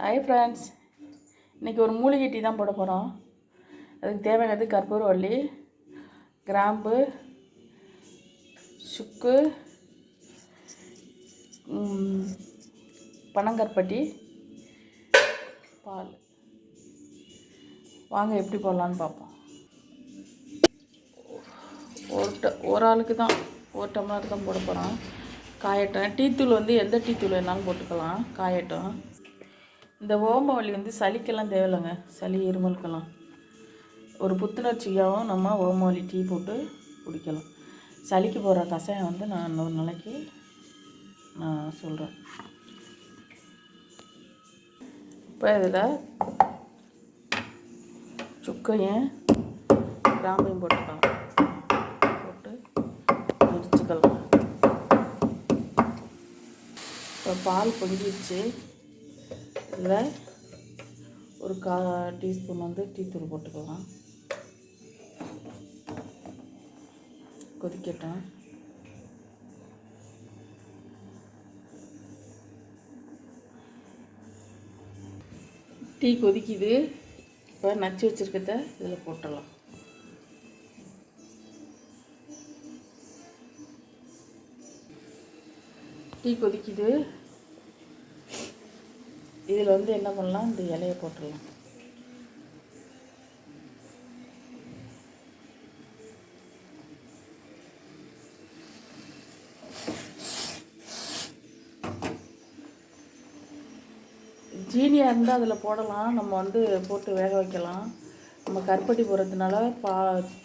Hi friends, இன்றைக்கி ஒரு மூலிகை டீ தான் போட போகிறோம். அதுக்கு தேவையானது கற்பூரவள்ளி, கிராம்பு, சுக்கு, பனங்கற்பட்டி, பால். வாங்க எப்படி போடலான்னு பார்ப்போம். ஒரு ஆளுக்கு தான் ஒரு டம்ளர் தான் போட போகிறோம். காயட்டும். டீத்தூள் எந்த டீத்தூள் வேணாலும் போட்டுக்கலாம். காயட்டும். இந்த ஓமவல்லி சளிக்கெல்லாம் தேவையில்லைங்க. சளி இருமலுக்கெல்லாம் ஒரு புத்துணர்ச்சியாகவும் நம்ம ஓமவல்லி டீ போட்டு குடிக்கலாம். சளிக்கு போகிற கஷாயம் நான் இன்னொரு நாளைக்கு நான் சொல்கிறேன். இப்போ இதில் சுக்கையும் கிராம்பையும் போட்டுக்கலாம். போட்டு முடிச்சுக்கலாம். இப்போ பால் பொங்கிடுச்சு. இதில் ஒரு டீஸ்பூன் டீத்தூள் போட்டுக்கலாம். கொதிக்கட்டும். டீ கொதிக்குது. இப்போ நச்சு வச்சுருக்கத இதில் போட்டுடலாம். டீ கொதிக்குது. இதில் என்ன பண்ணலாம், இந்த இலையை போட்டுடலாம். ஜீனியாக இருந்தால் அதில் போடலாம். நம்ம போட்டு வேக வைக்கலாம். நம்ம கருப்பட்டி போடுறதுனால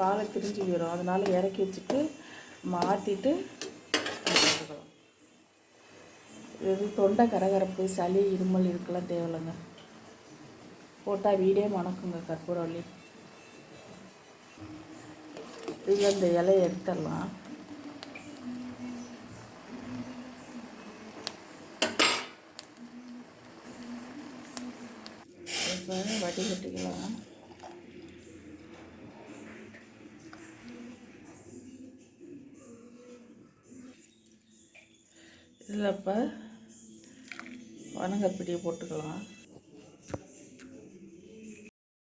பாலை திரிஞ்சு போயிடும். அதனால் இறக்கி வச்சுட்டு மாற்றிட்டு போட்டுக்கலாம். இது தொண்டை கரகரப்பு, சளி, இருமல் இதுக்கெல்லாம் தேவையில்லைங்க. போட்டால் வீடே மணக்குங்க கற்பூரவள்ளி. இதில் இந்த இலையை எடுத்துடலாம். இப்போ வடிகட்டிக்கலாம். இதில் இப்போ பனங்கற்பட்டியை போட்டுக்கலாம்.